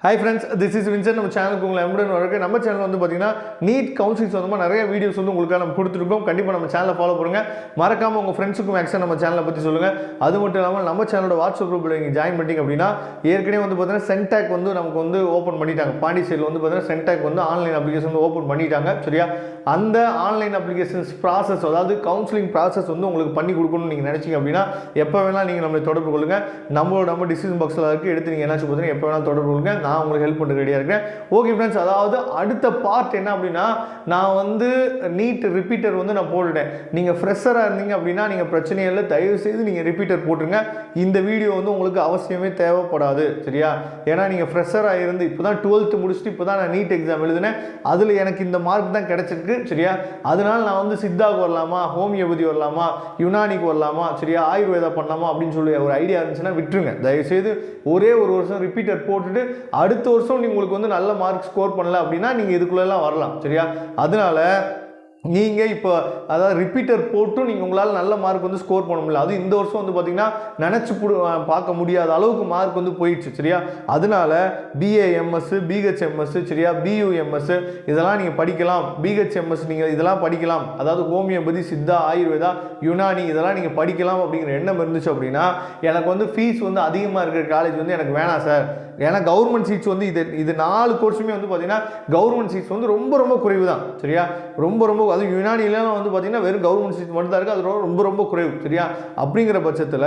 Hi friends, this is Vincent. நம்ம சேனலுக்கு உங்களை எம்புடன் வரக்கு நம்ம சேனல் வந்து பார்த்தீங்கன்னா நீட் கவுன்சிலிங் சொந்தமாக நிறைய வீடியோஸ் வந்து உங்களுக்காக நம்ம கொடுத்துருக்கோம். கண்டிப்பாக நம்ம சேனலை ஃபாலோ பண்ணுங்கள். மறக்காமல் உங்கள் ஃப்ரெண்ட்ஸுக்கும் மேக்ஸிமம் நம்ம சேனலை பற்றி சொல்லுங்கள். அது மட்டும் இல்லாமல் நம்ம சேனலோட வாட்ஸ்அப் குரூப்பில் நீங்கள் ஜாயின் பண்ணிட்டீங்க அப்படின்னா ஏற்கனவே வந்து பார்த்தீங்கன்னா சென்டாக் வந்து நமக்கு வந்து ஓப்பன் பண்ணிட்டாங்க. பாண்டிச்சேரியில் வந்து பார்த்தீங்கன்னா சென்டாக் வந்து ஆன்லைன் அப்ளிகேஷன் வந்து ஓப்பன் பண்ணிட்டாங்க. சரியா, அந்த ஆன்லைன் அப்ளிகேஷன்ஸ் ப்ராசஸ், அதாவது கவுன்சிலிங் ப்ராசஸ் வந்து உங்களுக்கு பண்ணி கொடுக்கணும்னு நீங்கள் நினச்சிங்க அப்படின்னா எப்போ வேணால் நீங்கள் நம்மளை தொடர்பு கொள்ளுங்கள். நம்ம டிசிஷன் பாக்ஸில் இருக்குது, எடுத்து நீங்கள் என்னாச்சு பார்த்தீங்கன்னா எப்போ வேணால் தொடர்பு கொள்ளுங்கள். நான் உங்களுக்கு ஹெல்ப் பண்ணுறது ரெடியாக இருக்கேன். ஓகே ஃப்ரெண்ட்ஸ், அதாவது அடுத்த பார்ட் என்ன அப்படின்னா, நான் வந்து நீட் ரிப்பீட்டர் வந்து நான் போட்டுட்டேன். நீங்கள் ஃப்ரெஷராக இருந்தீங்க அப்படின்னா நீங்கள் பிரச்சனையே இல்லை, தயவு செய்து நீங்கள் ரிப்பீட்டர் போட்டுருங்க. இந்த வீடியோ வந்து உங்களுக்கு அவசியமே தேவைப்படாது. சரியா, ஏன்னா நீங்கள் ஃப்ரெஷராக இருந்து இப்போ தான் 12th முடிச்சுட்டு இப்போ தான் நான் நீட் எக்ஸாம் எழுதினேன். அதில் எனக்கு இந்த மார்க் தான் கிடைச்சிருக்கு. சரியா, அதனால நான் வந்து சித்தாவுக்கு வரலாமா, ஹோமியோபதி வரலாமா, யுனானிக்கு வரலாமா, சரியா, ஆயுர்வேதா பண்ணலாமா அப்படின்னு சொல்லி ஒரு ஐடியா இருந்துச்சுன்னா விட்டுருங்க. தயவுசெய்து ஒரே ஒரு வருஷம் ரிப்பீட்டர் போட்டுட்டு அடுத்த வருஷம் உங்களுக்கு வந்து நல்ல மார்க் ஸ்கோர் பண்ணல அப்படின்னா நீங்கள் இதுக்குள்ளெல்லாம் வரலாம். சரியா, அதனால நீங்கள் இப்போ அதாவது ரிப்பீட்டர் போட்டும் நீங்கள் உங்களால் நல்ல மார்க் வந்து ஸ்கோர் பண்ண முடியல. அது இந்த வருஷம் வந்து பார்த்தீங்கன்னா நினச்சி பார்க்க முடியாத அளவுக்கு மார்க் வந்து போயிடுச்சு. சரியா, அதனால பிஏஎம்எஸ், பிஹெச்எம்எஸ், சரியா, பியூஎம்எஸ் இதெல்லாம் நீங்கள் படிக்கலாம். பிஹெச்எம்எஸ் நீங்கள் இதெல்லாம் படிக்கலாம், அதாவது ஹோமியோபதி, சித்தா, ஆயுர்வேதா, யுனானி இதெல்லாம் நீங்கள் படிக்கலாம் அப்படிங்கிற எண்ணம் இருந்துச்சு அப்படின்னா எனக்கு வந்து ஃபீஸ் வந்து அதிகமாக இருக்கிற காலேஜ் வந்து எனக்கு வேணாம் சார். ஏன்னா கவர்மெண்ட் சீட்ஸ் வந்து இது 4 கோர்ஸுமே வந்து பார்த்தீங்கன்னா கவர்மெண்ட் சீட்ஸ் வந்து ரொம்ப குறைவு தான். சரியா, ரொம்ப அதுவும் யுனானிலாம் வந்து பார்த்தீங்கன்னா வெறும் கவர்மெண்ட் சீட் மட்டும் தான் இருக்குது. அது ரொம்ப குறைவு. சரியா, அப்படிங்கிற பட்சத்தில்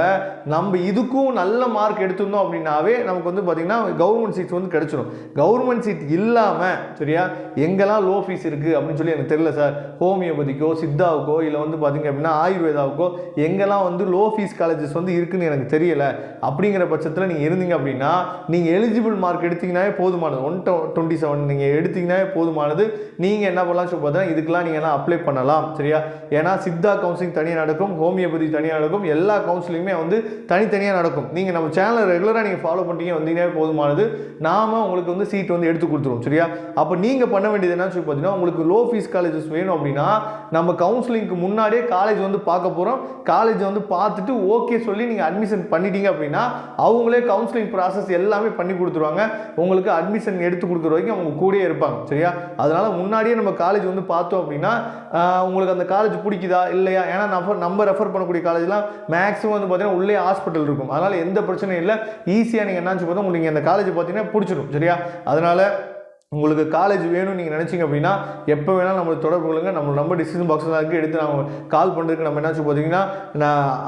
நம்ம இதுக்கும் நல்ல மார்க் எடுத்துருந்தோம் அப்படின்னாவே நமக்கு வந்து பார்த்தீங்கன்னா கவர்மெண்ட் சீட்ஸ் வந்து கிடைச்சிடும். கவர்மெண்ட் சீட் இல்லாமல் சரியா எங்கெல்லாம் லோ ஃபீஸ் இருக்குது அப்படின்னு சொல்லி எனக்கு தெரியல சார். ஹோமியோபதிக்கோ, சித்தாவுக்கோ, இல்லை வந்து பார்த்தீங்க அப்படின்னா ஆயுர்வேதாவுக்கோ எங்கெல்லாம் வந்து லோ ஃபீஸ் காலேஜஸ் வந்து இருக்குன்னு எனக்கு தெரியலை. அப்படிங்கிற பட்சத்தில் நீங்கள் இருந்தீங்க அப்படின்னா நீங்கள் எலிஜிபிள் மார்க் எடுத்தீங்கன்னாவே போதுமானது. 127 நீங்கள் எடுத்தீங்கன்னாவே போதுமானது. நீங்கள் என்ன பண்ணலாம் சொல்லி பார்த்தா இதுக்கெல்லாம் நீங்கள் அப்ளை பண்ணலாம். சரியா, ஏன்னா சித்தா கவுன்சிலிங் தனியாக நடக்கும், ஹோமியோபதி தனியாக நடக்கும், எல்லா கவுன்சிலிங்குமே வந்து தனித்தனியாக நடக்கும். நீங்கள் நம்ம சேனலை ரெகுலராக நீங்கள் ஃபாலோ பண்ணிட்டீங்க வந்தீங்கன்னாவே போதுமானது. நாம உங்களுக்கு வந்து சீட் வந்து எடுத்து கொடுத்துருவோம். சரியா, அப்போ நீங்கள் பண்ண வேண்டியது என்னன்னு சொல்லி பார்த்தீங்கன்னா, உங்களுக்கு லோ ஃபீஸ் காலேஜஸ் வேணும் அப்படின்னா நம்ம கவுன்சிலிங்க்கு முன்னாடியே காலேஜ் வந்து பார்க்க போகிறோம். காலேஜ் வந்து பார்த்துட்டு ஓகே சொல்லி நீங்கள் அட்மிஷன் பண்ணிட்டீங்க அப்படின்னா அவங்களே கவுன்சிலிங் ப்ராசஸ் எல்லாமே பண்ணி கொடுத்துருவாங்க. உங்களுக்கு அட்மிஷன் எடுத்து கொடுக்குற வரைக்கும் அவங்க கூடயே இருப்பாங்க. சரியா, அதனால முன்னாடியே நம்ம காலேஜ் வந்து பார்த்தோம் அப்படின்னா உங்களுக்கு அந்த காலேஜ் பிடிக்குதா இல்லையா, ஏன்னா நம்ம ரெஃபர் பண்ணக்கூடிய காலேஜ்லாம் மேக்ஸிமம் வந்து பார்த்தீங்கன்னா உள்ளே ஹாஸ்பிட்டல் இருக்கும். அதனால் எந்த பிரச்சனையும் இல்லை, ஈஸியாக நீங்கள் என்னன்னு பார்த்தா உங்களுக்கு இந்த காலேஜ் பார்த்தீங்கன்னா பிடிச்சிடும். சரியா, அதனால் உங்களுக்கு காலேஜ் வேணும்னு நீங்கள் நினச்சிங்க அப்படின்னா எப்போ வேணாலும் நம்மளை தொடர்பு கொள்ளுங்க. நம்ம டிசிஷன் பாக்ஸில் இருக்குது, எடுத்து நம்ம கால் பண்ணுறதுக்கு நம்ம என்னாச்சு பார்த்தீங்கன்னா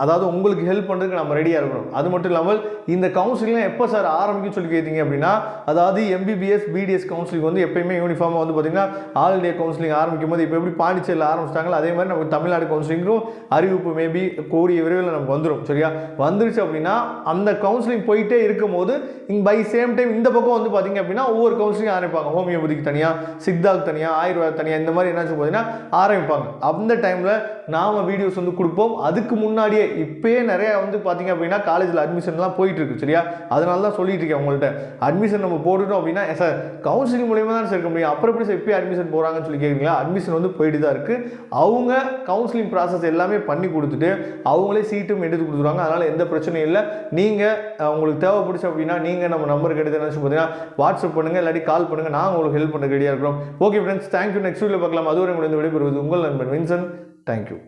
அதாவது உங்களுக்கு ஹெல்ப் பண்ணுறதுக்கு நம்ம ரெடியாக இருக்கணும். அது மட்டும் இல்லாமல் இந்த கவுன்சிலிங்லாம் எப்போ சார் ஆரம்பிக்குன்னு சொல்லி கேட்டீங்க அப்படின்னா, அதாவது எம்பிபிஎஸ், பிடிஎஸ் கவுன்சிலிங் வந்து எப்பயுமே யூனிஃபார்மாக வந்து பார்த்தீங்கன்னா ஆல் இண்டியா கவுன்சிலிங் ஆரம்பிக்கும் போது இப்போ எப்படி பாண்டிச்சேரியில் ஆரம்பிச்சிட்டாங்களோ அதே மாதிரி நமக்கு தமிழ்நாடு கவுன்சிலிங்கும் அறிவிப்பு மேபி கூடிய விரைவில் நமக்கு வந்துடும். சரியா, வந்துருச்சு அப்படின்னா அந்த கவுன்சிலிங் போயிட்டே இருக்கும் போது பை சேம் டைம் இந்த பக்கம் வந்து பார்த்தீங்க அப்படின்னா ஒவ்வொரு கவுன்சிலிங் ஆரம்பிப்பாங்க. ஹோமியோபதிக்கு தனியாக, சித்தாவுக்கு தனியாக, ஆயுர்வேதா தனியாக, இந்த மாதிரி என்னாச்சு பார்த்தீங்கன்னா ஆரம்பிப்பாங்க. அந்த டைமில் நாம் வீடியோஸ் வந்து கொடுப்போம். அதுக்கு முன்னாடியே இப்போயே நிறையா வந்து பார்த்தீங்க அப்படின்னா காலேஜில் அட்மிஷன்லாம் போயிட்டு இருக்கு. சரியா, அதனால தான் சொல்லிட்டு இருக்கேன் உங்கள்கிட்ட, அட்மிஷன் நம்ம போட்டுட்டோம் அப்படின்னா சார் கவுன்சிலிங் மூலியமாக தான் சேர்க்க முடியும், அப்புறம் எப்படி சார் இப்போயே அட்மிஷன் போகிறாங்கன்னு சொல்லி கேட்குறீங்களா? அட்மிஷன் வந்து போயிட்டு தான் இருக்குது. அவங்க கவுன்சிலிங் ப்ராசஸ் எல்லாமே பண்ணி கொடுத்துட்டு அவங்களே சீட்டும் எடுத்து கொடுத்துருவாங்க. அதனால் எந்த பிரச்சனையும் இல்லை. நீங்கள் உங்களுக்கு தேவைப்படுச்சு அப்படின்னா நீங்கள் நம்ம நம்பருக்கு எடுத்து என்ன பார்த்தீங்கன்னா வாட்ஸ்அப் பண்ணுங்கள், இல்லாட்டி கால் பண்ணுங்கள். நான் உங்களுக்கு ஹெல்ப் பண்ண ரெடியாக இருக்கிறோம். Okay friends, thank you. நெக்ஸ்ட் வீடியோவில் பார்க்கலாம். அதுவரை முடிந்த விடைபெறுவது உங்கள் நண்பன் வின்சன். தேங்க்யூ.